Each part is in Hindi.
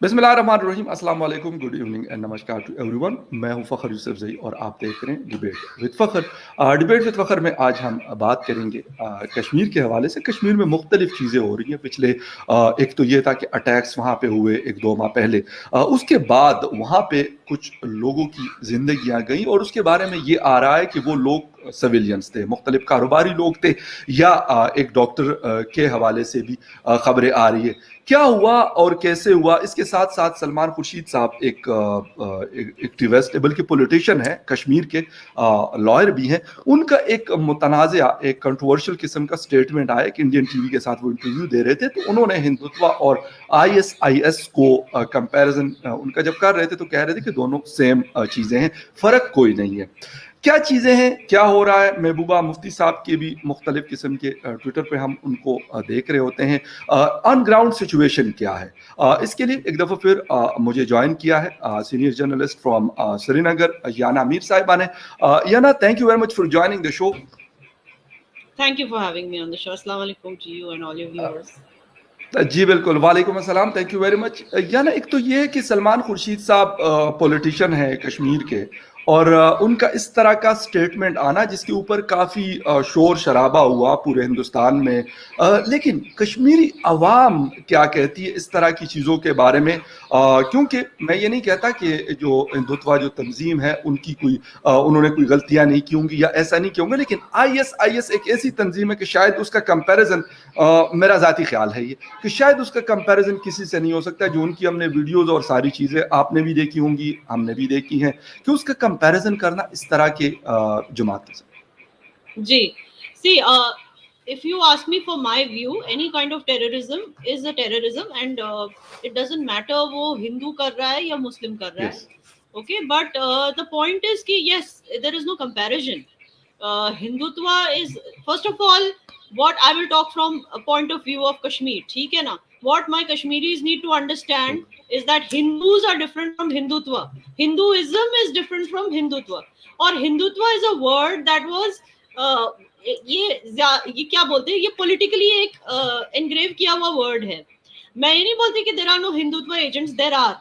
बिस्मिल्लाहिर्रहमानिर्रहीम, अस्सलाम वालेकुम, गुड इवनिंग एंड नमस्कार टू एवरीवन। मैं हूं फ़खर यूसुफ ज़ई और आप देख रहे हैं debate with Fakhar. Debate with Fakhar में आज हम बात करेंगे कश्मीर के हवाले से। कश्मीर में मुख्तलिफ चीज़ें हो रही हैं पिछले एक तो ये था कि अटैक्स वहाँ पे हुए 1-2 माह पहले। उसके बाद वहाँ पे कुछ लोगों की ज़िंदगियाँ गई और उसके बारे में ये आ रहा है कि वो लोग सिविलियंस थे, मुख्तलिफ कारोबारी लोग थे या एक डॉक्टर के हवाले से भी खबरें आ रही है। क्या हुआ और कैसे हुआ, इसके साथ साथ सलमान खुर्शीद साहब एक एक्टिविस्ट बल्कि पॉलिटिशियन है, कश्मीर के लॉयर भी हैं। उनका एक मुतनाज़ा, एक कंट्रोवर्शियल किस्म का स्टेटमेंट आया कि इंडियन टीवी के साथ वो इंटरव्यू दे रहे थे, तो उन्होंने हिंदुत्व और आईएसआईएस को कंपैरिजन उनका जब कर रहे थे तो कह रहे थे कि दोनों सेम चीज़ें हैं, फ़र्क कोई नहीं है। क्या चीज़ें हैं, क्या हो रहा है, महबूबा मुफ्ती साहब के भी मुख्तलिफ किस्म के ट्विटर पे हम उनको देख रहे होते हैं। ऑन ग्राउंड सिचुएशन क्या है, इसके लिए एक दफ़ा फिर मुझे ज्वाइन किया है senior journalist from Srinagar, Yana Mir Sahiba ने। Yana, thank you very much for joining the show. Thank you for having me on the show. Assalamu alaikum to you and all your viewers. जी बिल्कुल, वालेकुम अस्सलाम, थैंक यू वेरी मच। याना, एक तो ये है कि सलमान खुर्शीद साहब पॉलिटिशियन है कश्मीर के और उनका इस तरह का स्टेटमेंट आना जिसके ऊपर काफ़ी शोर शराबा हुआ पूरे हिंदुस्तान में। लेकिन कश्मीरी अवाम क्या कहती है इस तरह की चीज़ों के बारे में? क्योंकि मैं ये नहीं कहता कि जो हिंदुत्व जो तंजीम है उनकी कोई उन्होंने कोई गलतियां नहीं की होंगी या ऐसा नहीं किया होंगे, लेकिन आईएसआईएस एक ऐसी तंजीम है कि शायद उसका कंपैरिजन, मेरा ज़ाती ख्याल है ये, कि शायद उसका कंपैरिजन किसी से नहीं हो सकता। जो उनकी हमने वीडियोस और सारी चीज़ें आपने भी देखी होंगी, हमने भी देखी हैं, कि उसका कंपैरिजन करना इस तरह के जमात के साथ। जी, see, if you ask me for my view, any kind of terrorism is a terrorism, and it doesn't matter वो हिंदू कर रहा है या मुस्लिम कर रहा है. Yes. Okay, but the point is कि yes, there is no comparison. Hindutva is, first of all, what I will talk from a point of view of Kashmir. ठीक है ना? What my Kashmiris need to understand is that Hindus are different from Hindutva. Hinduism is different from Hindutva. और Hindutva is a word that was ये क्या बोलते हैं, ये पॉलिटिकली एक एनग्रेव किया हुआ वर्ड है. मैं ये नहीं बोलती कि there are no Hindutva agents, there are.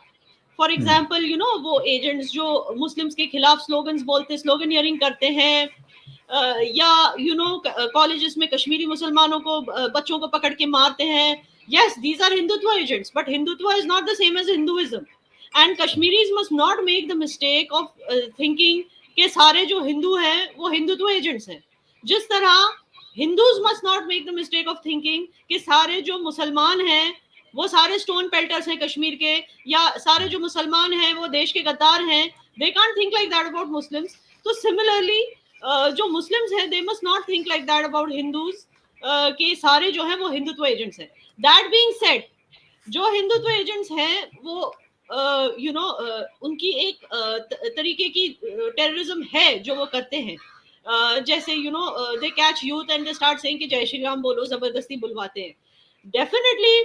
For example, you know, वो एजेंट्स जो मुस्लिम्स के खिलाफ स्लोगन्स बोलते, स्लोगनियरिंग करते हैं, या यू नो कॉलेजेस में कश्मीरी मुसलमानों को, बच्चों को पकड़ के मारते हैं. yes, these are hindutva agents, but hindutva is not the same as hinduism, and kashmiris must not make the mistake of thinking कि सारे जो हिंदू हैं वो हिंदुत्व एजेंट्स हैं. जिस तरह Hindus must not make the mistake of thinking कि सारे जो मुसलमान हैं वो सारे स्टोन पेल्टर्स हैं कश्मीर के, या सारे जो मुसलमान हैं वो देश के गद्दार हैं. They can't think like that about Muslims. तो सिमिलरली जो मुस्लिम्स हैं they must not think like that about Hindus कि सारे जो हैं वो हिंदुत्व एजेंट्स हैं. दैट बीइंग सेड, जो हिंदुत्व एजेंट्स हैं वो यू नो उनकी एक तरीके की टेररिज्म है जो वो करते हैं. जैसे you know they catch youth and they start saying कि जय श्री राम बोलो, जबरदस्ती बुलवाते हैं. Definitely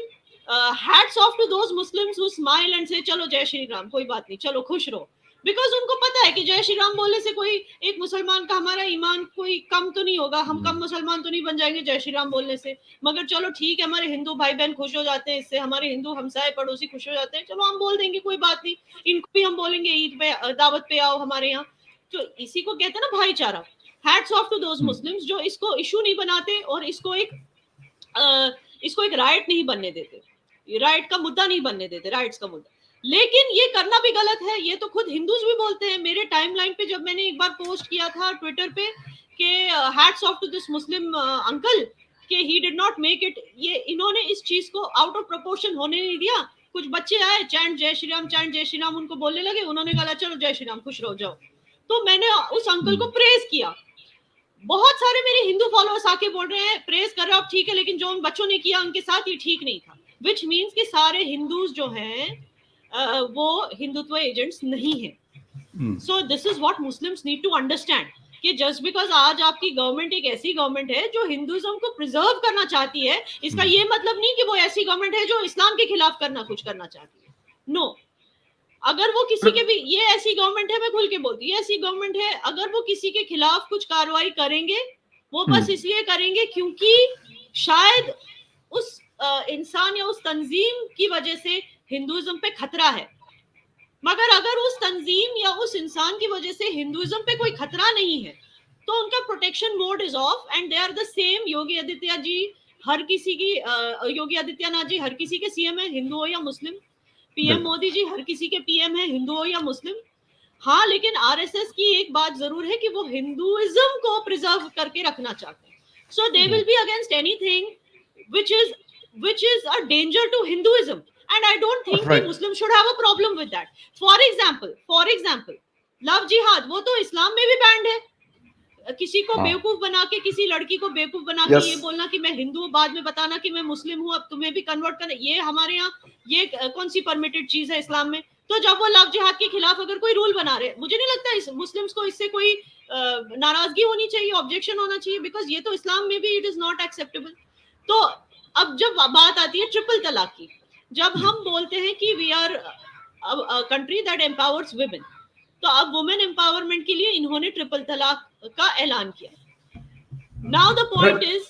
hats off to those Muslims who smile and say चलो जय श्री राम, कोई बात नहीं, चलो खुश रहो. बिकॉज उनको पता है कि जय श्री राम बोलने से कोई एक मुसलमान का हमारा ईमान कोई कम तो नहीं होगा, हम कम मुसलमान तो नहीं बन जाएंगे जय श्री राम बोलने से. मगर चलो ठीक है, हमारे हिंदू भाई बहन खुश हो जाते हैं इससे, हमारे हिंदू हमसाए पड़ोसी खुश हो जाते हैं, चलो हम बोल देंगे, कोई बात नहीं. इनको भी हम बोलेंगे ईद पे दावत पे आओ हमारे यहाँ. तो इसी को कहते हैं ना भाईचारा. Hats off to those Muslims जो इसको इशू नहीं बनाते और इसको एक राइट नहीं बनने देते, राइट का मुद्दा नहीं बनने देते, राइट्स का मुद्दा. लेकिन ये करना भी गलत है, ये तो खुद हिंदूज भी बोलते हैं. मेरे टाइमलाइन पे जब मैंने एक बार पोस्ट किया था ट्विटर पे कि hats off to this Muslim uncle कि he did not make it, ये इन्होंने इस चीज को आउट ऑफ प्रोपोर्शन होने नहीं दिया. कुछ बच्चे आए, चैंट जय श्री राम, चैंट जय श्री राम उनको बोलने लगे, उन्होंने कहा चलो जय श्री राम, खुश रहो जाओ. तो मैंने उस अंकल को प्रेज किया. बहुत सारे मेरे हिंदू फॉलोअर्स आके बोल रहे हैं प्रेज कर रहे हो आप, ठीक है, लेकिन जो उन बच्चों ने किया उनके साथ ये ठीक नहीं था. विच मीन्स कि सारे हिंदूज जो हैं वो हिंदुत्व एजेंट्स नहीं है. So this is what Muslims need to understand कि जस्ट बिकॉज आज आपकी गवर्नमेंट एक ऐसी गवर्नमेंट है जो हिंदुइज्म को प्रिजर्व करना चाहती है, इसका ये मतलब नहीं कि वो ऐसी गवर्नमेंट है जो इस्लाम के खिलाफ कुछ करना चाहती है. नो, अगर वो किसी के भी, ये ऐसी गवर्नमेंट है, मैं खुल के बोलती हूँ ऐसी गवर्नमेंट है, अगर वो किसी के खिलाफ कुछ कार्रवाई करेंगे वो बस इसलिए करेंगे क्योंकि शायद उस इंसान या उस तंजीम की वजह से हिंदुइज्म पे खतरा है, मगर अगर उस तंजीम या उस इंसान की वजह से हिंदुइज्म पे कोई खतरा नहीं है तो उनका protection mode is off and they are the same. Yogi Adityanath ji हर किसी की योगी आदित्यनाथ जी हर किसी के सीएम है, हिंदू हो या मुस्लिम। पीएम मोदी जी हर किसी के पीएम है, हिंदू हो या मुस्लिम। हाँ, लेकिन आरएसएस की एक बात जरूर है कि वो हिंदुइज्म को प्रिजर्व करके रखना चाहते हैं। So they will be against anything which is a danger to Hinduism, and I don't think Right. that Muslims should have a problem with that. For example, love jihad वो तो इस्लाम में भी बैंड है। किसी को हाँ। बेवकूफ बना के, किसी लड़की को बेवकूफ बना के Yes. ये बोलना कि मैं हिंदू हूँ, बाद में बताना कि मैं मुस्लिम हूँ, अब तुम्हें भी कन्वर्ट करना, ये हमारे यहाँ ये कौन सी परमिटेड चीज है इस्लाम में? तो जब वो लव जिहाद के खिलाफ अगर कोई रूल बना रहे, मुझे नहीं लगता इस मुस्लिम्स को इससे कोई नाराजगी होनी चाहिए, ऑब्जेक्शन होना चाहिए, बिकॉज ये तो इस्लाम में भी इट इज नॉट एक्सेप्टेबल। तो अब जब बात आती है ट्रिपल तलाक की, जब हम बोलते हैं कि we are country that empowers women, तो अब वुमेन एम्पावरमेंट के लिए इन्होंने ट्रिपल तलाक का ऐलान किया। Now the point is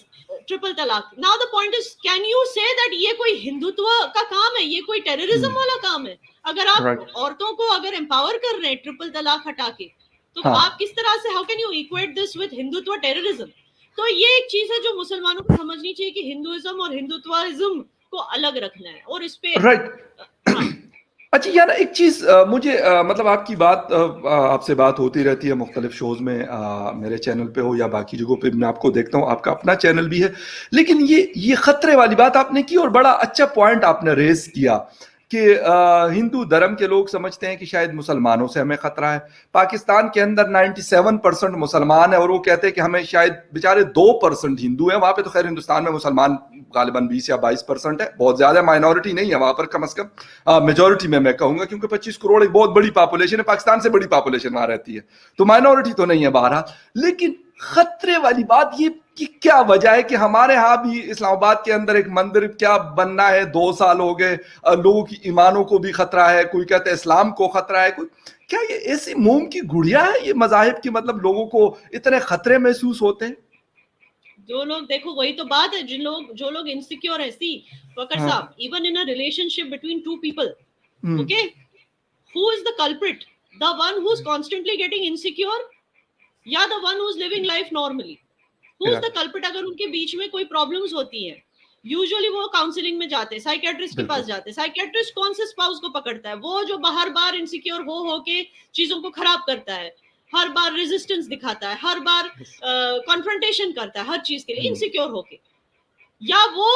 triple talaq, now the point is can you say that ये कोई हिंदुत्व का काम है, ये कोई टेररिज्म वाला काम है? अगर आप औरतों को अगर एम्पावर कर रहे हैं ट्रिपल तलाक हटा के, तो आप किस तरह से, how can you equate this with Hindutva terrorism? तो ये एक चीज है जो मुसलमानों को समझनी चाहिए कि हिंदुइज्म और हिंदुत्वाइज्म को अलग रखना है, और इस पे अच्छा यार एक चीज मुझे मतलब आपकी बात आपसे बात होती रहती है मुख्तलिफ शोज में, मेरे चैनल पे हो या बाकी जगहों पे मैं आपको देखता हूँ, आपका अपना चैनल भी है, लेकिन ये खतरे वाली बात आपने की और बड़ा अच्छा पॉइंट आपने रेज किया कि हिंदू धर्म के लोग समझते हैं कि शायद मुसलमानों से हमें खतरा है। पाकिस्तान के अंदर 97% मुसलमान है और वो कहते हैं कि हमें शायद बेचारे 2% हिंदू हैं। वहां पे तो खैर हिंदुस्तान में मुसलमान गालिबन 20 या 22% है, बहुत ज्यादा माइनॉरिटी नहीं है वहां पर, कम से कम मेजोरिटी में मैं कहूंगा, क्योंकि 25 करोड़ एक बहुत बड़ी पॉपुलेशन है, पाकिस्तान से बड़ी पॉपुलेशन वहां रहती है, तो माइनॉरिटी तो नहीं है बहरहाल। लेकिन खतरे वाली बात ये कि क्या वजह है कि हमारे यहाँ भी इस्लामाबाद के अंदर एक मंदिर क्या बनना है, 2 साल हो गए, लोगों की ईमानों को भी खतरा है, कोई कहता है इस्लाम को खतरा है, कोई क्या ये ऐसी मोम की गुड़िया है ये मजाहिब की, मतलब लोगों को इतने खतरे महसूस होते हैं? जो लोग, देखो वही तो बात है, जो लोग इनसिक्योर है, सी फकर साहब, even in a relationship between two people, okay, who is the culprit? The one who is constantly getting insecure या the one who is living life normally? Who is the culprit? अगर उनके बीच में कोई प्रॉब्लम्स होती हैं, यूजुअली वो काउंसलिंग में जाते हैं, साइकियाट्रिस्ट के पास जाते हैं। साइकियाट्रिस्ट कौन से स्पाउस को पकड़ता है? वो जो बार बार इनसिक्योर हो के चीजों को खराब करता है, हर बार रेजिस्टेंस दिखाता है, हर बार कॉन्फ्रंटेशन करता है हर चीज के लिए इनसिक्योर होके, या वो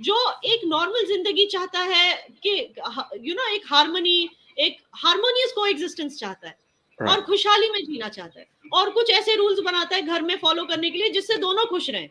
जो एक नॉर्मल जिंदगी चाहता है कि एक हार्मनी, एक हार्मोनियस कोएग्जिस्टेंस चाहता है और खुशहाली में जीना चाहता है, और कुछ ऐसे रूल्स बनाता है घर में फॉलो करने के लिए जिससे दोनों खुश रहें,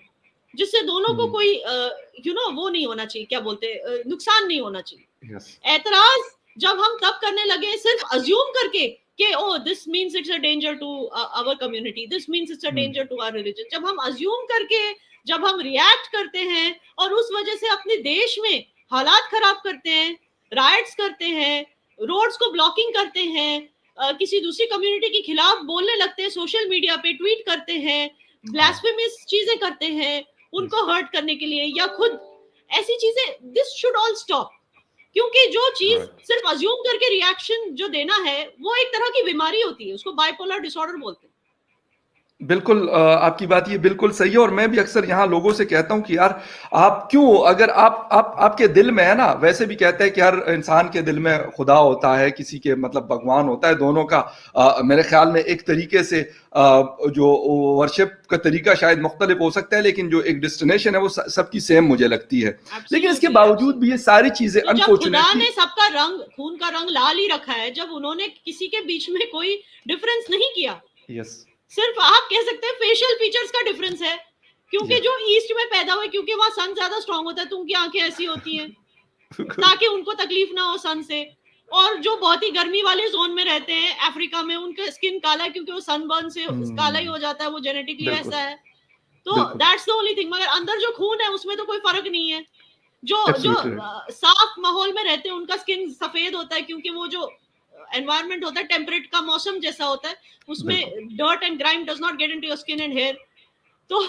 जिससे दोनों को कोई वो नहीं होना चाहिए, क्या बोलते हैं, नुकसान नहीं होना चाहिए। एतराज जब हम तब करने लगे सिर्फ अज्यूम करके कि oh this means it's a danger to our community, this means it's a danger to our religion, जब हम अज्यूम करके जब हम रिएक्ट करते हैं और उस वजह से अपने देश में हालात खराब करते हैं, राइट्स करते हैं, रोड्स को ब्लॉकिंग करते हैं, किसी दूसरी कम्युनिटी के खिलाफ बोलने लगते हैं, सोशल मीडिया पे ट्वीट करते हैं, ब्लास्फेमस चीजें करते हैं उनको हर्ट करने के लिए, या खुद ऐसी चीजें, दिस शुड ऑल स्टॉप। क्योंकि जो चीज सिर्फ अज्यूम करके रिएक्शन जो देना है वो एक तरह की बीमारी होती है, उसको बाइपोलर डिसऑर्डर बोलते हैं। बिल्कुल आपकी बात ये बिल्कुल सही है, और मैं भी अक्सर यहाँ लोगों से कहता हूँ कि यार आप क्यों, अगर आपके दिल में है ना, वैसे भी कहते हैं कि हर इंसान के दिल में खुदा होता है, किसी के मतलब भगवान होता है, दोनों का मेरे ख्याल में एक तरीके से जो वर्शिप का तरीका शायद मुख्तलिफ हो सकता है, लेकिन जो एक डेस्टिनेशन है वो सबकी सेम मुझे लगती है। लेकिन इसके बावजूद भी ये सारी चीजें अनफॉर्चुनेटली, खुदा ने सबका रंग, खून का रंग लाल ही रखा है, जब उन्होंने किसी के बीच में कोई डिफरेंस नहीं किया। यस, सिर्फ आप कह सकते हैं फेशियल फीचर्स का डिफरेंस है, क्योंकि जो ईस्ट में पैदा हुए, क्योंकि वहां सन ज्यादा स्ट्रांग होता है तो उनकी आंखें ऐसी होती हैं ताकि उनको तकलीफ ना हो सन से, और जो बहुत ही गर्मी वाले जोन में रहते हैं अफ्रीका में, उनका स्किन काला है क्योंकि वो सनबर्न से काला ही हो जाता है, वो जेनेटिकली ऐसा है, तो दैट्स द ओनली थिंग। मगर अंदर जो खून है उसमें तो कोई फर्क नहीं है। जो साफ माहौल में रहते हैं उनका स्किन सफेद होता है, क्योंकि वो जो एनवायरनमेंट होता है टेम्परेट का मौसम जैसा होता है, उसमें dirt and grime does not get into your skin and hair. तो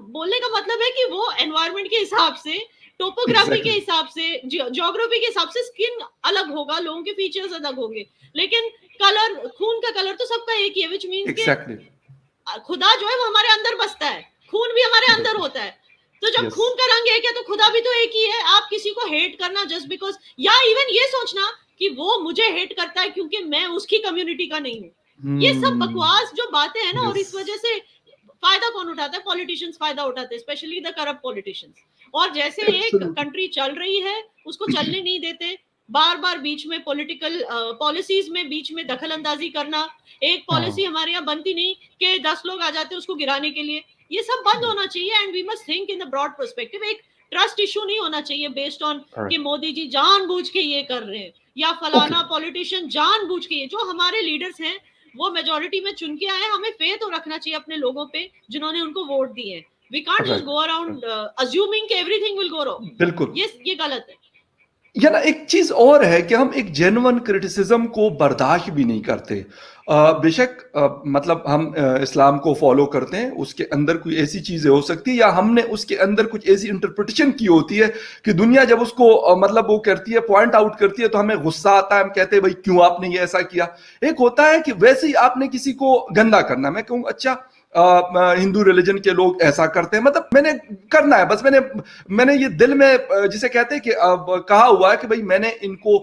बोलने का मतलब है कि वो एनवायरनमेंट के हिसाब से टोपोग्राफी के हिसाब से, ज्योग्राफी के हिसाब से स्किन अलग होगा, लोगों के फीचर्स अलग होंगे, लेकिन कलर, खून का कलर तो सबका एक ही है, विच मीन्स एग्जैक्टली खुदा जो है वो हमारे अंदर बसता है, खून भी हमारे अंदर होता है। तो जब खून का रंग एक है तो खुदा भी तो एक ही है। आप किसी को हेट करना जस्ट बिकॉज, या इवन ये सोचना कि वो मुझे हेट करता है क्योंकि मैं उसकी कम्युनिटी का नहीं हूँ, ये सब बकवास जो बातें हैं ना। और इस वजह से फायदा कौन उठाता है? पॉलिटिशियंस फायदा उठाते हैं, स्पेशली द करप्ट पॉलिटिशियंस। और जैसे एक कंट्री चल रही है उसको चलने नहीं देते, बार बार बीच में पॉलिटिकल पॉलिसीज में बीच में दखल अंदाजी करना। एक पॉलिसी हमारे यहाँ बनती नहीं कि 10 लोग आ जाते हैं उसको गिराने के लिए, ये सब बंद होना चाहिए। And we must think in the broad perspective. एक ट्रस्ट इशू नहीं होना चाहिए बेस्ड ऑन कि मोदी जी जानबूझ के ये कर रहे हैं या फलाना पॉलिटिशियन जानबूझ के। जो हमारे लीडर्स हैं वो मेजोरिटी में चुन के आए, हमें फेथ तो रखना चाहिए अपने लोगों पे जिन्होंने उनको वोट दिए हैं। We can't just go around assuming कि एवरीथिंग विल गो रॉन्ग। बिल्कुल, ये गलत है। या ना एक चीज और है कि हम एक जेन्युइन क्रिटिसिज्म को बर्दाश्त भी नहीं करते। बेशक मतलब हम इस्लाम को फॉलो करते हैं, उसके अंदर कोई ऐसी चीजें हो सकती है या हमने उसके अंदर कुछ ऐसी इंटरप्रिटेशन की होती है कि दुनिया जब उसको मतलब वो करती है, पॉइंट आउट करती है, तो हमें गुस्सा आता है, हम कहते हैं भाई क्यों आपने ये ऐसा किया। एक होता है कि वैसे ही आपने किसी को गंदा करना, मैं कहूँ अच्छा हिंदू रिलीजन के लोग ऐसा करते हैं, मतलब मैंने करना है बस, मैंने ये दिल में जिसे कहते हैं कि कहा हुआ है कि भाई मैंने इनको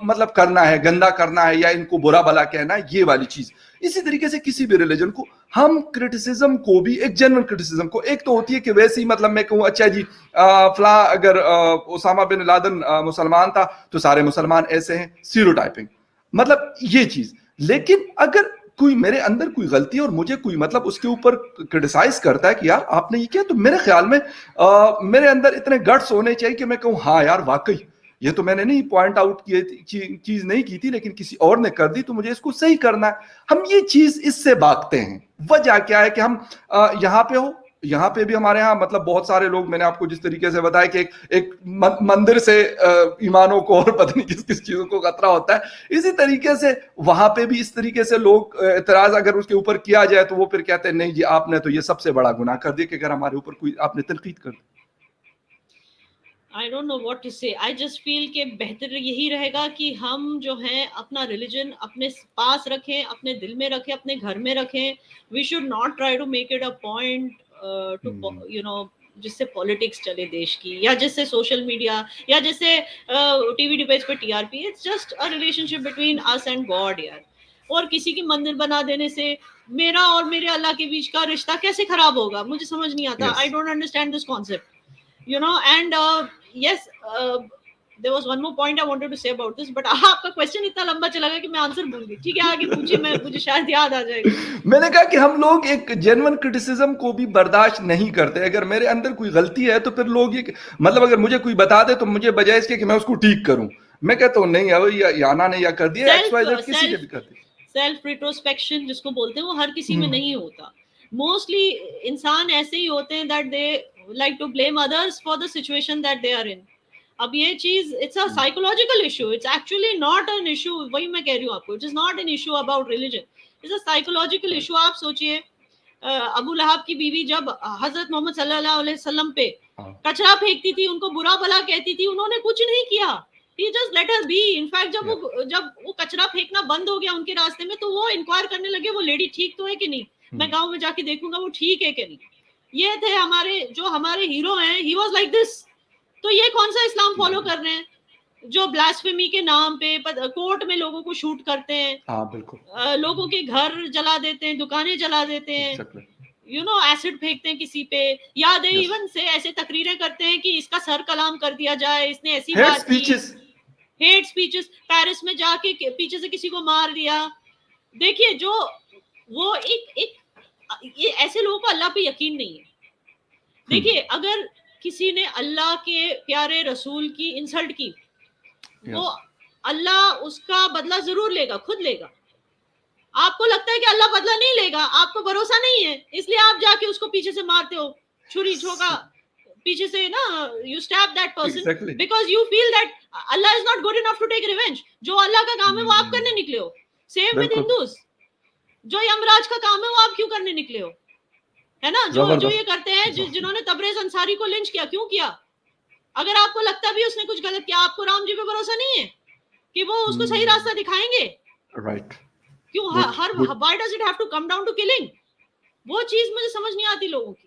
मतलब करना है, गंदा करना है या इनको बुरा भला कहना है, ये वाली चीज। इसी तरीके से किसी भी रिलीजन को हम क्रिटिसिज्म को भी एक जेन्युइन क्रिटिसिज्म को, एक तो होती है कि वैसे ही मतलब मैं कहूँ अच्छा जी फला अगर ओसामा बिन लादेन मुसलमान था तो सारे मुसलमान ऐसे हैं, स्टीरियोटाइपिंग, मतलब ये चीज। लेकिन अगर कोई मेरे अंदर कोई गलती है और मुझे कोई मतलब उसके ऊपर क्रिटिसाइज करता है कि यार आपने ये किया, तो मेरे ख्याल में मेरे अंदर इतने गट्स होने चाहिए कि मैं कहूँ हाँ यार वाकई ये तो मैंने नहीं पॉइंट आउट की चीज नहीं की थी, लेकिन किसी और ने कर दी तो मुझे इसको सही करना है। हम ये चीज इससे भागते हैं। वजह क्या है कि हम यहाँ पे हो, यहाँ पे भी हमारे यहाँ मतलब बहुत सारे लोग, मैंने आपको जिस तरीके से बताया कि एक मंदिर से ईमानों को और पता नहीं किस किस चीजों को खतरा होता है, इसी तरीके से वहां पे भी इस तरीके से लोग एतराज अगर उसके ऊपर किया जाए तो वो फिर कहते हैं नहीं जी आपने तो ये सबसे बड़ा गुनाह कर दिया कि अगर हमारे ऊपर कोई आपने तनकीद कर दी। I don't know what to say. I just feel कि बेहतर यही रहेगा कि हम जो है अपना रिलीजन अपने पास रखें, अपने दिल में रखें, अपने घर में रखें। We should not try to make it a point to you know जिससे पॉलिटिक्स चले देश की, या जिससे सोशल मीडिया, या जिससे टीवी डिबेट्स पे TRP. It's just a relationship between us and God यार। और किसी की मंदिर बना देने से मेरा और मेरे अल्लाह के बीच का रिश्ता कैसे खराब होगा? मुझे समझ नहीं आता। I don't understand this concept, you know. And yes, there was one more point I wanted to say about this, but आपका क्वेश्चन इतना लंबा चला गया कि मैं आंसर भूल गई। ठीक है, आगे पूछिए, मुझे शायद याद आ जाएगा। मैंने कहा कि हम लोग एक जेन्युइन क्रिटिसिज्म को भी बर्दाश्त नहीं करते। अगर मेरे अंदर कोई गलती है तो फिर लोग ये मतलब अगर मुझे कोई बता दे तो मुझे बजाय इसके कि मैं उसको ठीक करूं, मैं कहता हूं नहीं है याना ने या कर दिया, एक्सवाइजेड किसी ने भी कर दिया। सेल्फ रिट्रोस्पेक्शन जिसको बोलते हैं वो हर किसी में नहीं होता। मोस्टली इंसान ऐसे ही होते हैं that they like to blame others for the situation that they are in. अब ये चीज it's a psychological issue, it's actually not an issue। वही मैं कह रही हूँ आपको, it is not an issue about religion, it's a psychological issue। आप सोचिए अबू लहाब की बीवी जब हजरत मोहम्मद सल्लल्लाहु अलैहि वसल्लम पे कचरा फेंकती थी, उनको बुरा भला कहती थी, उन्होंने कुछ नहीं किया, he just let her be। In fact जब वो कचरा फेंकना बंद हो गया उनके रास्ते में तो वो इंक्वायर करने लगे वो लेडी ठीक तो है कि नहीं, मैं गाँव में जाके देखूंगा वो ठीक है कि नहीं। ये थे हमारे हीरो हैं। He was like this. तो ये कौन सा इस्लाम फॉलो कर रहे हैं जो ब्लास्फेमी के नाम पे कोर्ट में लोगों को शूट करते हैं? हाँ बिल्कुल। लोगों के घर जला देते हैं, दुकानें जला देते हैं, यू नो एसिड फेंकते हैं किसी पे, या दे इवन से ऐसे तकरीरें करते हैं कि इसका सर कलाम कर दिया जाए, इसने ऐसी बात की। हेट स्पीचेस, पेरिस में जाके पीछे से किसी को मार दिया। देखिए जो वो एक ये ऐसे लोगों को अल्लाह पे यकीन नहीं है। देखिए अगर किसी ने अल्लाह के प्यारे रसूल की इंसल्ट की, वो अल्लाह उसका बदला जरूर लेगा, खुद लेगा। आपको लगता है कि अल्लाह बदला नहीं लेगा, आपको भरोसा नहीं है, इसलिए आप जाके उसको पीछे से मारते हो, छुरी छोका पीछे से ना, you stab that person because you feel that Allah is not good enough to take revenge. जो अल्लाह का काम है वो आप करने निकले हो। सेम विद हिंदूज, जो यमराज का काम है वो आप क्यों करने निकले हो, है ना? जो ये करते हैं, जिन्होंने तबरेज अंसारी को लिंच किया, क्यों किया? अगर आपको लगता भी उसने कुछ गलत किया, आपको राम जी पे भरोसा नहीं है कि वो उसको सही रास्ता दिखाएंगे? राइट, क्यों गुड हर गुड। Why does it have to come down to killing? वो चीज मुझे समझ नहीं आती लोगों की।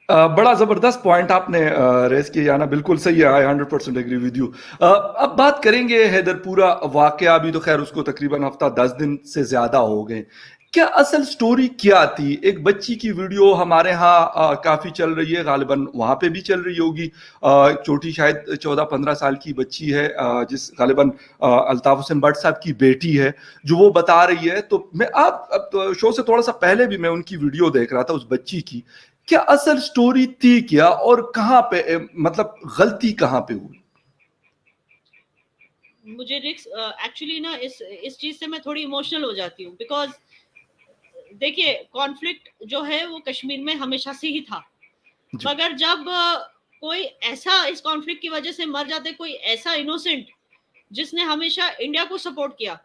बड़ा जबरदस्त पॉइंट आपने रेस किया ना, बिल्कुल सही है, आई 100% एग्री विद यू। अब बात करेंगे हैदरपुरा वाकया, अभी तो खैर उसको तकरीबन हफ्ता 10 दिन से ज्यादा हो गए। क्या असल स्टोरी क्या थी? एक बच्ची की वीडियो हमारे यहाँ काफी चल रही है, गालिबन वहां पे भी चल रही होगी। एक छोटी शायद 14-15 साल की बच्ची है, जिस गालिबन अल्ताफ हुसैन भट्ट साहब की बेटी है, जो वो बता रही है। तो मैं आप अब तो शो से थोड़ा सा पहले भी मैं उनकी वीडियो देख रहा था उस बच्ची की। क्या असल स्टोरी थी क्या, और कहाँ पे मतलब गलती कहाँ पे हुई? मुझे रिक्स एक्चुअली ना इस चीज से मैं थोड़ी इमोशनल हो जाती हूँ, बिकॉज देखिए कॉन्फ्लिक्ट जो है वो कश्मीर में हमेशा से ही था, जी। मगर जब कोई ऐसा इस कॉन्फ्लिक्ट की वजह से मर जाते, कोई ऐसा इनोसेंट जिसने हमेशा इंडिया को सपोर्ट किया,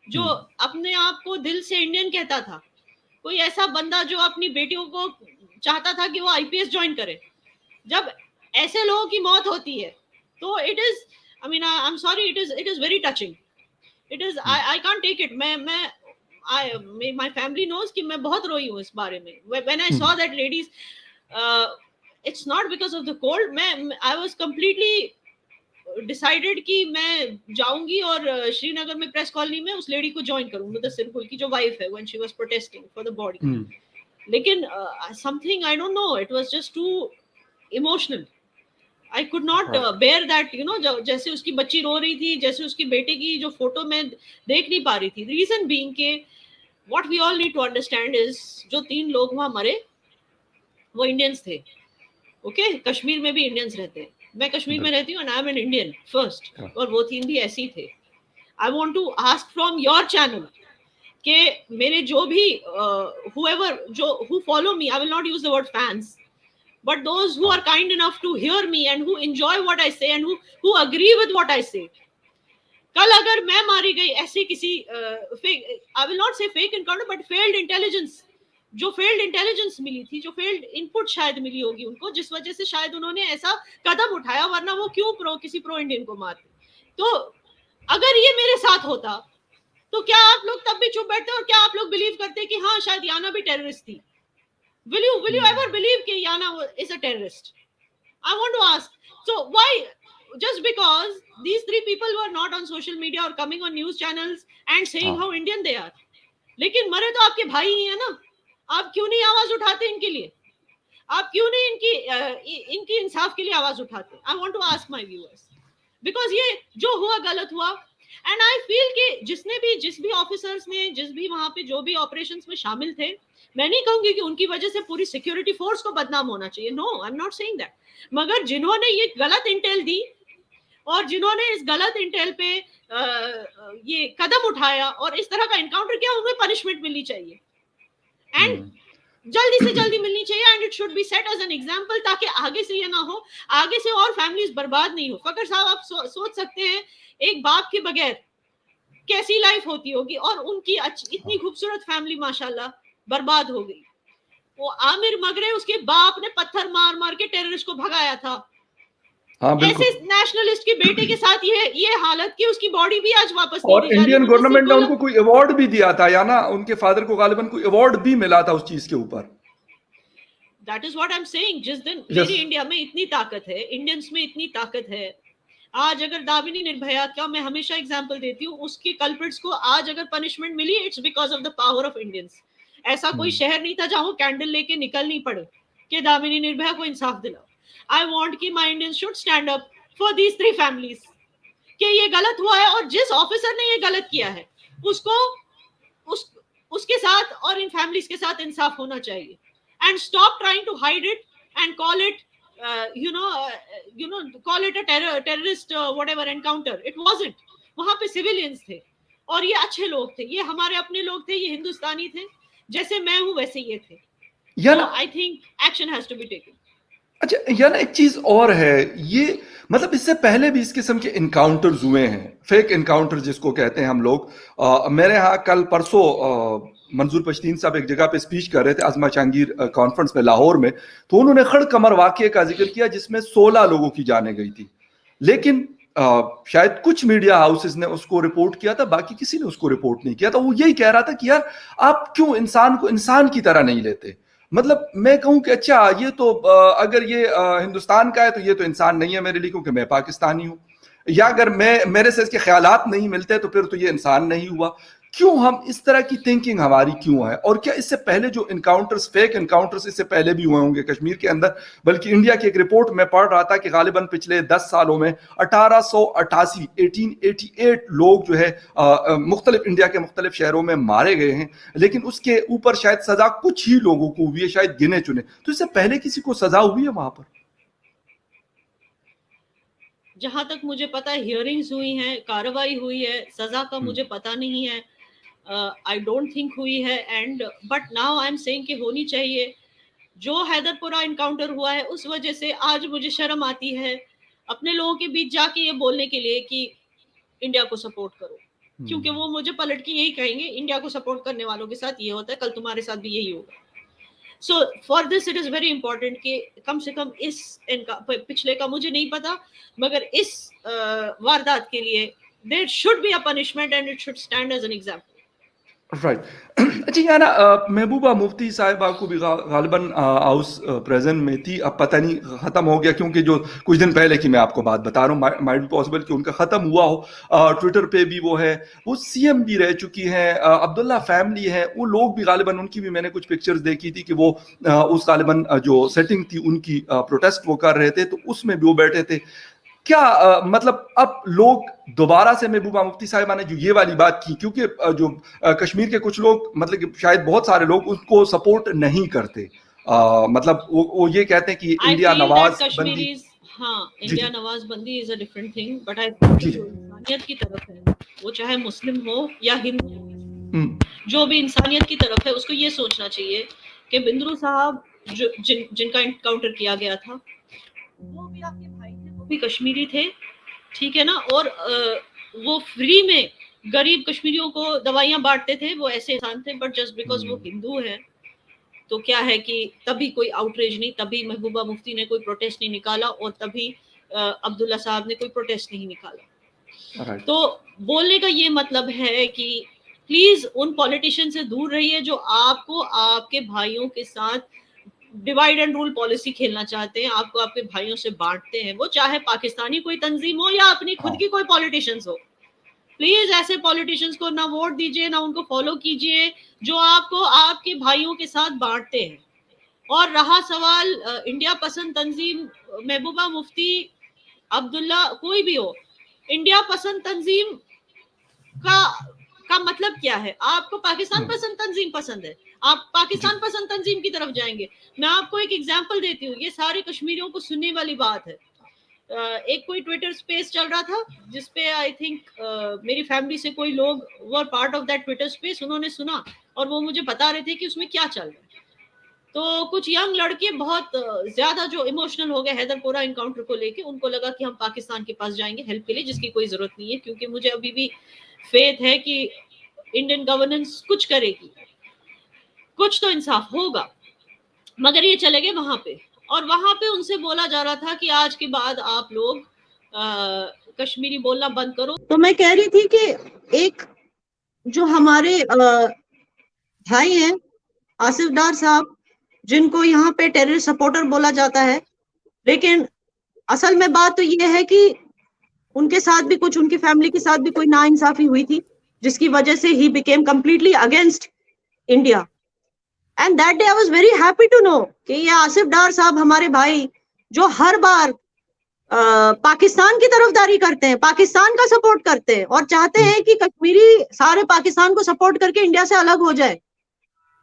जो अपने आप को दिल से इंडियन कहता था, कोई ऐसा बंदा जो अपनी बेटियों को चाहता था कि वो आईपीएस ज्वाइन करे, जब ऐसे लोगों की मौत होती है तो it is, I mean I am sorry, it is very touching. It is, I can't take it. मैं आई माय फैमिली नोज कि मैं बहुत रोई हूँ इस बारे में। When I saw that ladies, it's not because of the cold, मैं आई वाज कंप्लीटली डिसाइडेड कि मैं जाऊंगी और श्रीनगर में प्रेस कॉलोनी में उस लेडी को ज्वाइन करूंगी, मुदस्सिर गुल की जो वाइफ है, when she was protesting for the body. लेकिन something I don't know, it was just too emotional. I could not bear that, you know, जैसे उसकी बच्ची रो रही थी, जैसे उसकी बेटे की जो फोटो में देख नहीं पा रही थी। रीजन बीइंग के what we all need to understand is, जो 3 लोग वहां मरे वो इंडियंस थे। ओके, कश्मीर में भी इंडियंस रहते हैं, मैं कश्मीर में रहती हूँ and I am an Indian first, और वो 3 भी ऐसी थे। I want to ask from your channel कि मेरे जो भी whoever जो who follow me, I will not use the word fans, but those who are kind enough to hear me and who enjoy what I say and who agree with what I say, कल अगर मैं मारी गई ऐसे किसी आई विल नॉट से fake encounter but failed intelligence, जो फेल्ड इंटेलिजेंस मिली थी, जो फेल्ड इनपुट शायद मिली होगी उनको, जिस वजह से शायद उन्होंने ऐसा कदम उठाया, वरना वो क्यों किसी प्रो इंडियन को मारते। तो अगर ये मेरे साथ होता तो क्या आप लोग तब भी चुप बैठते और क्या आप लोग बिलीव करते कि हाँ शायद याना भी टेररिस्ट थी? will you ever believe कि याना is a terrorist? I want to ask. So why, just because these 3 people were not on social media or coming on news channels and saying how Indian they are, लेकिन मरे तो आपके भाई ही है ना, आप क्यों नहीं आवाज उठाते इनके लिए? आप क्यों नहीं इनकी इंसाफ के लिए आवाज उठाते? I want to ask my viewers, because ये जो हुआ गलत हुआ, एंड आई फील कि जिस भी ऑफिसर्स ने, जिस भी वहां पे जो भी ऑपरेशंस में शामिल थे, मैं नहीं कहूंगी कि उनकी वजह से पूरी सिक्योरिटी फोर्स को बदनाम होना चाहिए, no I am not saying that, मगर जिन्होंने ये गलत इंटेल दी और जिन्होंने इस गलत इंटेल पे ये कदम उठाया और इस तरह का एनकाउंटर किया, उन्हें पनिशमेंट मिलनी चाहिए, एंड जल्दी से जल्दी मिलनी चाहिए, and it should be set as an example, ताकि आगे से ये ना हो, आगे से और फैमिलीज बर्बाद नहीं हो। फकर साहब, आप सोच सकते हैं एक बाप के बगैर कैसी लाइफ होती होगी, और उनकी इतनी खूबसूरत फैमिली माशाल्लाह बर्बाद हो गई। वो आमिर मगरे, उसके बाप ने पत्थर मार मार के टेररिस्ट को भगाया था। हाँ, ऐसे नेशनलिस्ट के बेटे के साथ ये हालत की उसकी बॉडी भी आज वापस नहीं दी जा रही। इंडियन गवर्नमेंट ने उनको कोई अवार्ड भी दिया था, या ना उनके फादर को गालिबन कोई अवार्ड भी मिला था उस चीज के ऊपर। That is what I am saying. जिस दिन मेरी इंडिया में इतनी ताकत है, इंडियंस में इतनी ताकत है, आज अगर दामिनी निर्भया का मैं हमेशा एग्जांपल देती हूँ, उसके कल्प्रिट्स को आज अगर पनिशमेंट मिली, it's because of the power of Indians. ऐसा कोई शहर नहीं था जहां वो कैंडल लेके निकल नहीं पड़े कि दामिनी निर्भया को इंसाफ दिलाओ। आई वांट कि my Indians should stand up for these 3 families कि ये गलत हुआ है, और जिस ऑफिसर ने ये गलत किया है उसको उसके साथ और इन फैमिलीज के साथ इंसाफ होना चाहिए, and stop trying to hide it and call it call it a terrorist whatever encounter. It wasn't. वहां पे सिविलियंस थे और ये अच्छे लोग थे, ये हमारे अपने लोग थे, ये हिंदुस्तानी थे, जैसे मैं हूं वैसे ये थे। I think action has to be taken. अच्छा, यार एक चीज और है, ये मतलब इससे पहले भी इस किस्म के इनकाउंटर्स हुए हैं, फेक इनकाउंटर जिसको कहते हैं हम लोग। मेरे यहाँ कल परसों मंजूर पश्तीन साहब एक जगह पे स्पीच कर रहे थे अजमा जहांगीर कॉन्फ्रेंस में लाहौर में, तो उन्होंने खड़ कमर वाकये का जिक्र किया जिसमें 16 लोगों की जानें गई थी, लेकिन शायद कुछ मीडिया हाउसेस ने उसको रिपोर्ट किया था, बाकी किसी ने उसको रिपोर्ट नहीं किया था। वो यही कह रहा था कि यार आप क्यों इंसान को इंसान की तरह नहीं लेते। मतलब मैं कहूं कि अच्छा ये तो अगर ये हिंदुस्तान का है तो ये तो इंसान नहीं है मेरे लिए, क्योंकि मैं पाकिस्तानी हूं, या अगर मेरे से इसके ख्यालात नहीं मिलते तो फिर तो ये इंसान नहीं हुआ। क्यों हम इस तरह की थिंकिंग हमारी क्यों है? और क्या इससे पहले जो इनकाउंटर्स, फेक इनकाउंटर्स इससे पहले भी हुए होंगे कश्मीर के अंदर? बल्कि इंडिया की एक रिपोर्ट में पढ़ रहा था कि गालिबन पिछले 10 सालों में 1888 लोग जो है मुख्तलिफ इंडिया के मुख्तलिफ शहरों में मारे गए हैं, लेकिन उसके ऊपर शायद सजा कुछ ही लोगों को हुई है, शायद गिने चुने। तो इससे पहले किसी को सजा हुई है वहां पर? जहां तक मुझे पता है हियरिंग्स हुई हैं, कार्रवाई हुई है, सजा का मुझे पता नहीं है, आई डोंट थिंक हुई है। And but now I am saying कि होनी चाहिए। जो हैदरपुरा इनकाउंटर हुआ है उस वजह से आज मुझे शर्म आती है अपने लोगों के बीच जाके ये बोलने के लिए कि इंडिया को सपोर्ट करो, क्योंकि वो मुझे पलट के यही कहेंगे इंडिया को सपोर्ट करने वालों के साथ ये होता है, कल तुम्हारे साथ भी यही होगा। So for this it is very important कि कम से कम इस पिछले का मुझे नहीं पता, मगर इस वारदात के लिए there should be a punishment and it should stand as an example. Right. अच्छा याना महबूबा मुफ्ती साहिबा को भी गालिबन हाउस प्रेजेंट में थी, अब पता नहीं ख़त्म हो गया, क्योंकि जो कुछ दिन पहले की मैं आपको बात बता रहा हूँ, माइट बी पॉसिबल कि उनका ख़त्म हुआ हो। ट्विटर पे भी वो है, वो सीएम भी रह चुकी हैं, अब्दुल्ला फैमिली है, वो लोग भी गालिबन, उनकी भी मैंने कुछ पिक्चर्स देखी थी कि वो उस गालिबन जो सेटिंग थी उनकी प्रोटेस्ट वो कर रहे थे, तो उसमें भी वो बैठे थे। क्या मतलब अब लोग दोबारा से महबूबा मुफ्ती साहिबा ने जो ये वाली बात की, क्योंकि जो कश्मीर के कुछ लोग, मतलब शायद बहुत सारे लोग उसको सपोर्ट नहीं करते, मतलब वो ये कहते हैं कि इंडिया नवाज बंदी, हाँ, इंडिया नवाज बंदी is a different thing, but I जो इंसानियत की तरफ है, वो चाहे मुस्लिम हो या हिंदू, जो भी इंसानियत की तरफ है उसको ये सोचना चाहिए कि बिंद्रू साहब जो जिनका इनकाउंटर किया गया था वो भी आपके भाई थे, वो भी कश्मीरी थे, ठीक है ना, और वो फ्री में गरीब कश्मीरियों को दवाइयां बांटते थे, वो ऐसे इंसान थे। बट जस्ट बिकॉज वो हिंदू है तो क्या है कि तभी कोई आउटरीच नहीं, तभी महबूबा मुफ्ती ने कोई प्रोटेस्ट नहीं निकाला, और तभी अब्दुल्ला साहब ने कोई प्रोटेस्ट नहीं निकाला। तो बोलने का ये मतलब है कि प्लीज उन पॉलिटिशियन से दूर रहिए जो आपको आपके भाइयों के साथ डिवाइड एंड रूल पॉलिसी खेलना चाहते हैं, आपको आपके भाइयों से बांटते हैं, वो चाहे पाकिस्तानी कोई तंजीम हो या अपनी खुद की कोई पॉलिटिशियंस हो। प्लीज ऐसे पॉलिटिशियंस को ना वोट दीजिए, ना उनको फॉलो कीजिए जो आपको आपके भाइयों के साथ बांटते हैं। और रहा सवाल इंडिया पसंद तंजीम, महबूबा मुफ्ती, अब्दुल्ला, कोई भी हो, इंडिया पसंद तंजीम का मतलब क्या है? आपको पाकिस्तान पसंद तंजीम पसंद है, आप पाकिस्तान पसंद तंजीम की तरफ जाएंगे। मैं आपको एक एग्जांपल देती हूँ, ये सारे कश्मीरियों को सुनने वाली बात है। एक कोई ट्विटर स्पेस चल रहा था जिसपे आई थिंक मेरी फैमिली से कोई लोग were part of that Twitter space, उन्होंने सुना और वो मुझे बता रहे थे कि उसमें क्या चल रहा है। तो कुछ यंग लड़के बहुत ज्यादा जो इमोशनल हो गए हैदरपुरा इनकाउंटर को लेके, उनको लगा कि हम पाकिस्तान के पास जाएंगे हेल्प के लिए, जिसकी कोई जरूरत नहीं है, क्योंकि मुझे अभी भी फेथ है कि इंडियन गवर्नेंस कुछ करेगी, कुछ तो इंसाफ होगा। मगर ये चले गए वहां पे, और वहां पे उनसे बोला जा रहा था कि आज के बाद आप लोग कश्मीरी बोलना बंद करो। तो मैं कह रही थी कि एक जो हमारे भाई हैं आसिफ डार साहब, जिनको यहाँ पे टेररिस्ट सपोर्टर बोला जाता है, लेकिन असल में बात तो ये है कि उनके साथ भी कुछ, उनकी फैमिली के साथ भी कोई नाइंसाफी हुई थी, जिसकी वजह से ही became completely against India. And that day I was very happy to know कि ये आसिफ डार साहब हमारे भाई, जो हर बार पाकिस्तान की तरफदारी करते हैं, पाकिस्तान का सपोर्ट करते हैं और चाहते हैं कि कश्मीरी सारे पाकिस्तान को सपोर्ट करके इंडिया से अलग हो जाए।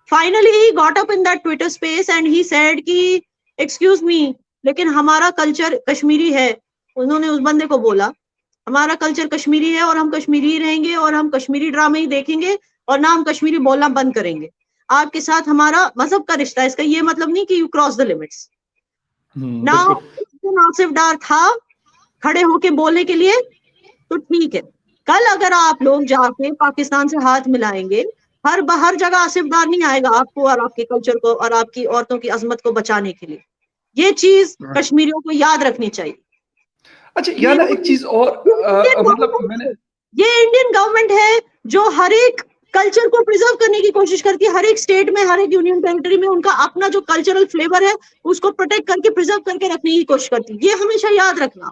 Finally he got up in that Twitter space and he said कि एक्सक्यूज मी, लेकिन हमारा कल्चर कश्मीरी है। उन्होंने उस बंदे को बोला हमारा कल्चर कश्मीरी है और हम कश्मीरी ही रहेंगे और हम कश्मीरी ड्रामे ही देखेंगे और ना हम कश्मीरी बोलना बंद करेंगे। आपके साथ हमारा मजहब का रिश्ता है, इसका ये मतलब नहीं कि you cross the limits. Now Asif Dar था खड़े होके बोलने के लिए, तो ठीक है, कल अगर आप लोग जाके पाकिस्तान से हाथ मिलाएंगे, हर जगह आसिफदार नहीं आएगा आपको और आपके कल्चर को और आपकी औरतों की अजमत को बचाने के लिए। ये चीज कश्मीरियों को याद रखनी चाहिए। अच्छा याना एक चीज और मतलब मैंने ये इंडियन गवर्नमेंट है जो हर एक कल्चर को प्रिजर्व करने की कोशिश करती है। हर एक स्टेट में, हर एक यूनियन टेरिटरी में उनका अपना जो कल्चरल फ्लेवर है उसको प्रोटेक्ट करके प्रिजर्व करके रखने की कोशिश करती है। ये हमेशा याद रखना।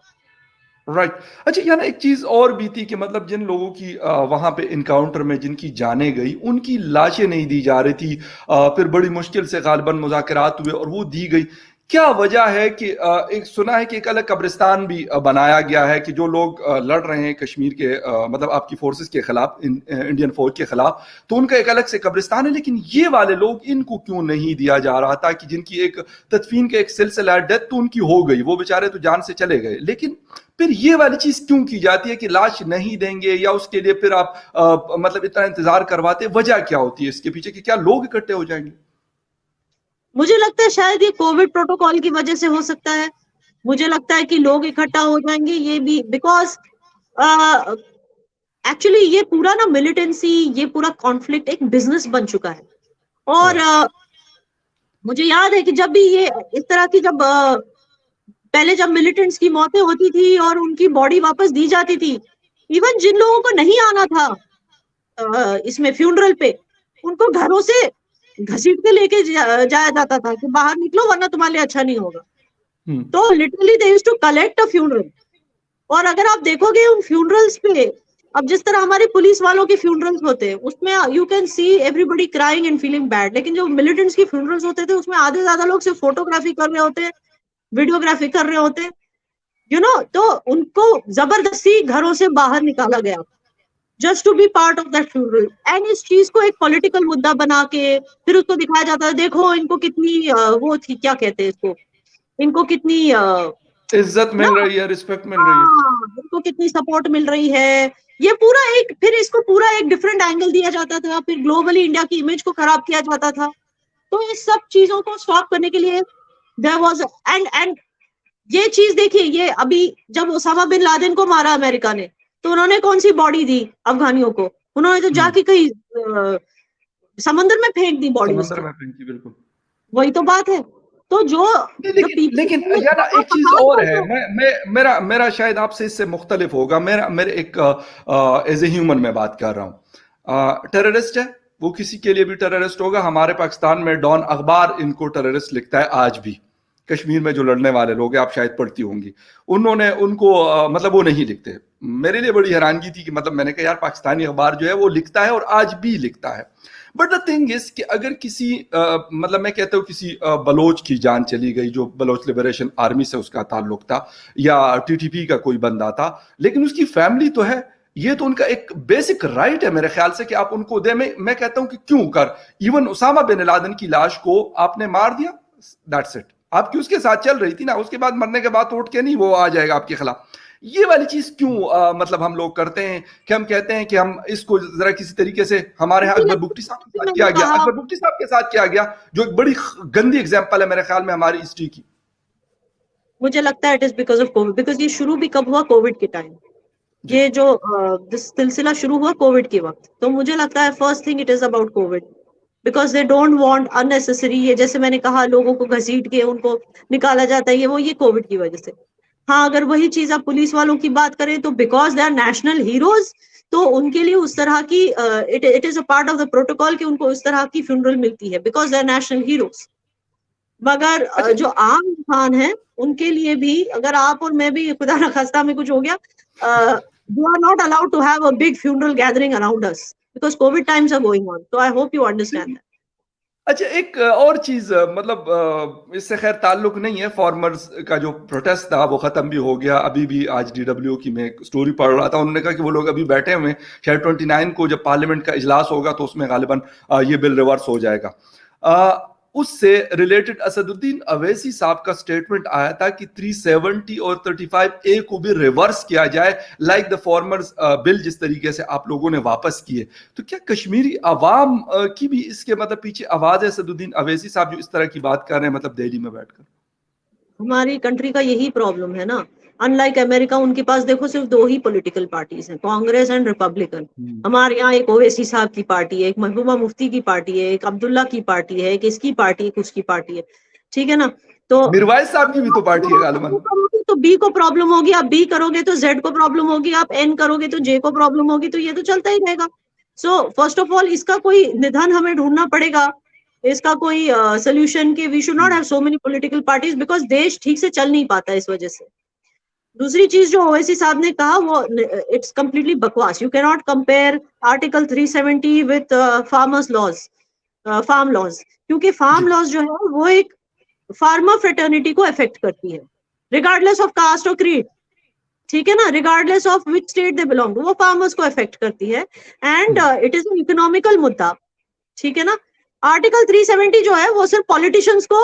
राइट अच्छा याना एक चीज और भी थी कि मतलब जिन लोगों की वहां पे इनकाउंटर में जिनकी जाने गई उनकी लाशें नहीं दी जा रही थी, फिर बड़ी मुश्किल से गालिबन मुज़ाकरात हुए और वो दी गई। क्या वजह है कि एक सुना है कि एक अलग कब्रिस्तान भी बनाया गया है कि जो लोग लड़ रहे हैं कश्मीर के मतलब आपकी फोर्सेस के खिलाफ, इंडियन फौज के खिलाफ, तो उनका एक अलग से कब्रिस्तान है, लेकिन ये वाले लोग इनको क्यों नहीं दिया जा रहा था कि जिनकी एक तदफीन का एक सिलसिला, डेथ तो उनकी हो गई, वो बेचारे तो जान से चले गए, लेकिन फिर ये वाली चीज क्यों की जाती है कि लाश नहीं देंगे या उसके लिए फिर आप मतलब इतना इंतजार करवाते? वजह क्या होती है इसके पीछे कि क्या लोग इकट्ठे हो जाएंगे? मुझे लगता है शायद ये कोविड प्रोटोकॉल की वजह से हो सकता है। मुझे लगता है कि लोग इकट्ठा हो जाएंगे ये भी बिकॉज एक्चुअली ये पूरा ना मिलिटेंसी, ये पूरा कॉन्फ्लिक्ट एक बिजनेस बन चुका है। और मुझे याद है कि जब भी ये इस तरह की जब पहले जब मिलिटेंट्स की मौतें होती थी और उनकी बॉडी वापस दी जाती थी, इवन जिन लोगों को नहीं आना था इसमें फ्यूनरल पे, उनको घरों से घसीट के लेके जाया जाता था कि बाहर निकलो वरना तुम्हारे लिए अच्छा नहीं होगा। तो literally they used to collect a funeral. और अगर आप देखोगे उन फ्यूनरल्स पे, अब जिस तरह हमारे पुलिस वालों के फ्यूनरल्स होते हैं उसमें you can see everybody crying and feeling bad, लेकिन जो मिलिटेंट्स की फ्यूनरल्स होते थे उसमें आधे ज्यादा लोग सिर्फ फोटोग्राफी कर रहे होते हैं, वीडियोग्राफी कर रहे होते हैं, तो उनको जबरदस्ती घरों से बाहर निकाला गया just to be part of that funeral. And इस चीज को एक पॉलिटिकल मुद्दा बना के फिर उसको दिखाया जाता है, देखो इनको कितनी वो थी, क्या कहते हैं इसको, इनको कितनी इज्जत मिल रही है, रिस्पेक्ट मिल रही है, इनको कितनी सपोर्ट मिल रही है। ये पूरा एक, फिर इसको पूरा एक डिफरेंट एंगल दिया जाता था, फिर ग्लोबली इंडिया की इमेज को खराब किया जाता था। तो इस सब चीजों को स्टॉप करने के लिए देयर वाज एंड ये चीज देखिए, ये अभी जब ओसामा बिन लादेन को मारा अमेरिका ने, तो उन्होंने कौन सी बॉडी दी अफगानियों को? उन्होंने तो जाके कहीं समंदर में फेंक दी बॉडी, समंदर में फेंकी, बिल्कुल वही तो बात है। तो लेकिन यार एक चीज और है, मेरा शायद आपसे इससे मुख्तलिफ होगा। मेरे एक एज ए ह्यूमन में बात कर रहा हूँ। टेररिस्ट है वो किसी के लिए भी टेररिस्ट होगा। हमारे पाकिस्तान में डॉन अखबार इनको टेररिस्ट लिखता है आज भी। कश्मीर में जो लड़ने वाले लोग हैं, आप शायद पढ़ती होंगी, उन्होंने उनको मतलब वो नहीं लिखते। मेरे लिए बड़ी हैरानगी थी कि मतलब मैंने कहा यार पाकिस्तानी अखबार जो है वो लिखता है और आज भी लिखता है। बट द थिंग इज कि अगर किसी मतलब मैं कहता हूँ किसी बलोच की जान चली गई, जो बलोच लिबरेशन आर्मी से उसका ताल्लुक था, या टीटीपी का कोई बंदा था, लेकिन उसकी फैमिली तो है, ये तो उनका एक बेसिक राइट है मेरे ख्याल से कि आप उनको दे। मैं कहता हूं कि क्यों कर, इवन उसामा बिन लादेन की लाश को आपने मार दिया, दैट्स इट। आपकी उसके साथ चल रही थी ना, उसके बाद मरने के बाद उठ के नहीं वो आ जाएगा आपके खिलाफ। ये वाली चीज क्यों मतलब हम लोग करते हैं कि हम कहते हैं कि हम इसको जरा किसी तरीके से, हमारे यहाँ अकबर बुगटी साहब के साथ किया गया, अकबर बुगटी साहब के साथ किया गया, जो एक बड़ी गंदी एग्जांपल है मेरे ख्याल में हमारी हिस्ट्री की। मुझे लगता है it is because of Covid, because ये शुरू भी कब हुआ? कोविड के टाइम। ये जो सिलसिला शुरू हुआ कोविड के वक्त, तो मुझे लगता है first thing it is about Covid, because they don't want unnecessary, ये जैसे मैंने कहा लोगों को घसीट के उनको निकाला जाता है, ये कोविड की वजह से। हाँ, अगर वही चीज आप पुलिस वालों की बात करें तो because they are national heroes, तो उनके लिए उस तरह की it is a part of the protocol कि उनको उस तरह की फ्यूनरल मिलती है because they are national heroes. मगर जो आम इंसान है उनके लिए भी, अगर आप और मैं भी खुदा न खास्ता में कुछ हो गया, you are not allowed to have a big funeral gathering around us because COVID times are going on. So I hope you understand that. अच्छा एक और चीज, मतलब इससे खैर ताल्लुक नहीं है, फार्मर्स का जो प्रोटेस्ट था वो खत्म भी हो गया। अभी भी आज DW की मैं स्टोरी पढ़ रहा था, उन्होंने कहा कि वो लोग अभी बैठे हुए हैं, शायद 29 को जब पार्लियामेंट का इजलास होगा तो उसमें गालिबन ये बिल रिवर्स हो जाएगा। उससे रिलेटेड असदुद्दीन अवैसी साहब का स्टेटमेंट आया था कि 370 और 35A को भी रिवर्स किया जाए, लाइक द फॉर्मर्स बिल जिस तरीके से आप लोगों ने वापस किए। तो क्या कश्मीरी अवाम की भी इसके मतलब पीछे आवाज है? असदुद्दीन अवैसी साहब जो इस तरह की बात कर रहे हैं मतलब दिल्ली में बैठकर। हमारी कंट्री का यही प्रॉब्लम है ना अनलाइक अमेरिका, उनके पास देखो सिर्फ 2 ही पॉलिटिकल पार्टीज हैं, कांग्रेस एंड रिपब्लिकन। हमारे यहाँ एक ओवैसी साहब की पार्टी है, एक महबूबा मुफ्ती की पार्टी है, एक अब्दुल्ला की पार्टी है, एक इसकी पार्टी है, कुछ की पार्टी है, ठीक है ना। तो मिरवाइज साहब की भी तो पार्टी है गालिबन। तो बी को प्रॉब्लम होगी, आप बी करोगे तो जेड को प्रॉब्लम होगी, आप एन करोगे तो जे को प्रॉब्लम होगी, तो ये तो चलता ही रहेगा। सो फर्स्ट ऑफ ऑल इसका कोई निदान हमें ढूंढना पड़ेगा, इसका कोई सोल्यूशन कि we should not have so many political parties, because देश ठीक से चल नहीं पाता इस वजह से। दूसरी चीज जो ओवैसी साहब ने कहा वो इट्स कंप्लीटली बकवास। You can not compare article 370 with farmers laws, farm laws, क्योंकि फार्म लॉज जो है वो एक फार्मर फ्रेटर्निटी को अफेक्ट करती है, रिगार्डलेस ऑफ कास्ट और क्रीड, ठीक है ना, regardless of which state they belong to, वो फार्मर्स को अफेक्ट करती है and it is an economical मुद्दा, ठीक है ना। आर्टिकल 370 जो है वो सिर्फ पॉलिटिशियंस को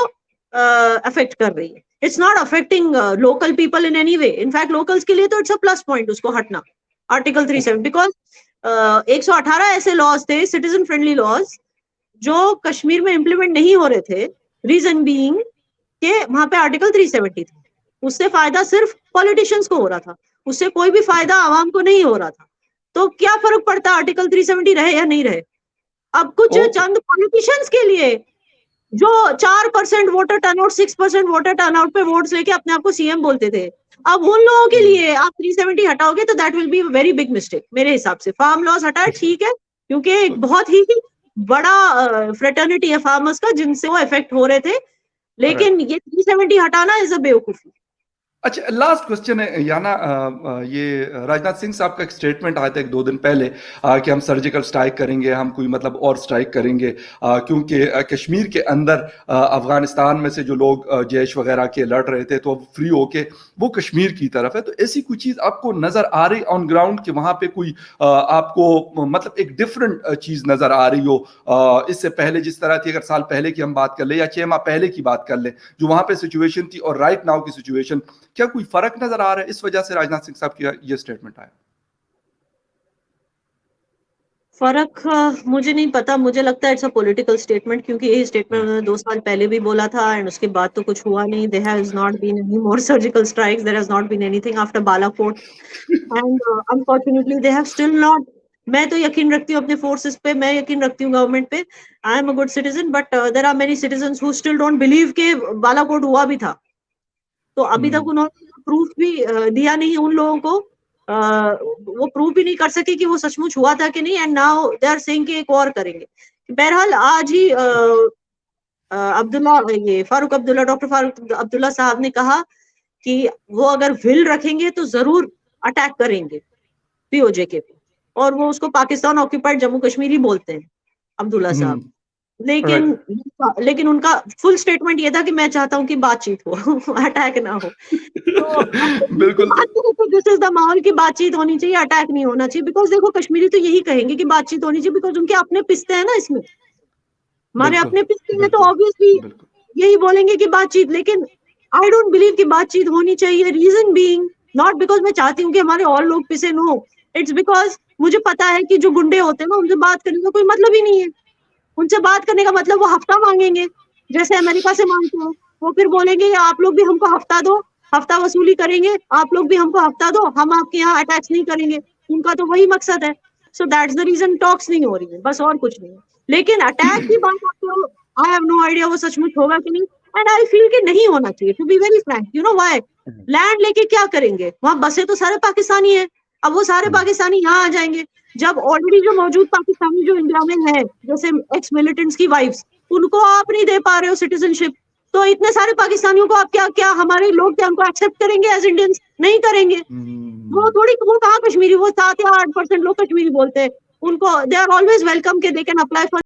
अफेक्ट कर रही है, it's not affecting local people in any way. In fact locals के लिए तो इट्स अ प्लस पॉइंट उसको हटना, आर्टिकल 370, बिकॉज 118 ऐसे लॉज थे, सिटीजन फ्रेंडली लॉज, जो कश्मीर में इंप्लीमेंट नहीं हो रहे थे, रीजन बीइंग कि वहां पे आर्टिकल 370 था, उससे फायदा सिर्फ पॉलिटिशियंस को हो रहा था, उससे कोई भी फायदा आवाम को नहीं हो रहा था। तो क्या फर्क पड़ता आर्टिकल 370 रहे या नहीं रहे। अब कुछ चंद पॉलिटिशियंस के लिए जो 4% वोटर टर्नआउट, 6% वोटर टर्नआउट पे वोट्स लेके अपने आप को सीएम बोलते थे, अब उन लोगों के लिए आप 370 हटाओगे तो that will be very big mistake मेरे हिसाब से। फार्म लॉज हटाए ठीक है, क्योंकि एक बहुत ही बड़ा फ्रेटर्निटी है फार्मर्स का जिनसे वो इफेक्ट हो रहे थे, लेकिन ये 370 हटाना इज अ बेवकूफी। अच्छा, लास्ट क्वेश्चन है याना, ये राजनाथ सिंह साहब का एक स्टेटमेंट आया था 1-2 दिन पहले कि हम सर्जिकल स्ट्राइक करेंगे, हम कोई मतलब और स्ट्राइक करेंगे, क्योंकि कश्मीर के अंदर अफगानिस्तान में से जो लोग जैश वगैरह के लड़ रहे थे तो अब फ्री होके वो कश्मीर की तरफ है। तो ऐसी कोई चीज़ आपको नज़र आ रही ऑन ग्राउंड कि वहाँ पे कोई आपको मतलब एक डिफरेंट चीज़ नज़र आ रही हो इससे पहले जिस तरह थी, अगर साल पहले की हम बात कर ले या 6 माह पहले की बात कर ले जो वहाँ पे सिचुएशन थी और राइट नाउ की सिचुएशन, क्या कोई फर्क नजर आ रहा है इस वजह से राजनाथ सिंह साहब की ये स्टेटमेंट आया? फर्क मुझे नहीं पता, मुझे लगता है इट्स अ पॉलिटिकल स्टेटमेंट, क्योंकि यही स्टेटमेंट उन्होंने 2 साल पहले भी बोला था एंड उसके बाद तो कुछ हुआ नहीं। There has not been any more surgical strikes, there has not been anything after Balakot and unfortunately they have still not. मैं तो यकीन रखती हूँ अपने फोर्सेस पे, मैं यकीन रखती हूँ गवर्नमेंट पे, I am a good citizen, but there are many citizens who still don't believe के बालाकोट हुआ भी था। तो अभी तक उन्होंने प्रूफ भी दिया नहीं उन लोगों को, वो प्रूफ भी नहीं कर सके कि वो सचमुच हुआ था कि नहीं, and now they are saying कि एक और करेंगे। बहरहाल आज ही अब्दुल्ला, ये फारूक अब्दुल्ला, डॉक्टर फारूक अब्दुल्ला साहब ने कहा कि वो अगर विल रखेंगे तो जरूर अटैक करेंगे पीओजे के पे, और वो उसको पाकिस्तान ऑक्यूपाइड जम्मू कश्मीर ही बोलते हैं अब्दुल्ला साहब। लेकिन उनका फुल स्टेटमेंट ये था कि मैं चाहता हूं कि बातचीत हो, अटैक ना हो। तो बिल्कुल, दिस इज द माहौल की बातचीत होनी चाहिए, अटैक नहीं होना चाहिए, बिकॉज देखो कश्मीरी तो यही कहेंगे कि बातचीत होनी चाहिए, बिकॉज उनके अपने पिस्ते हैं ना इसमें, हमारे अपने पिस्ते हैं, तो ऑब्वियसली यही बोलेंगे कि बातचीत। लेकिन आई डोंट बिलीव कि बातचीत होनी चाहिए, रीजन बीइंग नॉट बिकॉज मैं चाहती हूँ कि हमारे और लोग पिसे, नो, इट्स बिकॉज मुझे पता है कि जो गुंडे होते हैं ना उनसे बात करने का कोई मतलब ही नहीं है। उनसे बात करने का मतलब वो हफ्ता मांगेंगे जैसे अमेरिका से मांगते हैं, वो फिर बोलेंगे आप लोग भी हमको हफ्ता दो, हफ्ता वसूली करेंगे, आप लोग भी हमको हफ्ता दो, हम आपके यहाँ अटैक्स नहीं करेंगे। उनका तो वही मकसद है। So that's the reason talks नहीं हो रही है, बस और कुछ नहीं है। लेकिन अटैक की बात आपको, आई हैव नो आइडिया वो सचमुच होगा कि नहीं, एंड आई फील कि नहीं होना चाहिए, to be very frank. You know why? Land लेके क्या करेंगे, वहां बसे तो सारे पाकिस्तानी है, अब वो सारे पाकिस्तानी यहाँ आ जाएंगे, जब ऑलरेडी जो मौजूद पाकिस्तानी जो इंडिया में है, जैसे एक्स मिलिटेंट्स की वाइफ्स, उनको आप नहीं दे पा रहे हो सिटीजनशिप, तो इतने सारे पाकिस्तानियों को आप क्या हमारे लोग क्या उनको एक्सेप्ट करेंगे एज इंडियंस? नहीं करेंगे। वो थोड़ी, वो कहाँ कश्मीरी, वो 7 या 8% लोग कश्मीरी बोलते हैं, उनको दे आर ऑलवेज वेलकम के दे कैन अप्लाई फॉर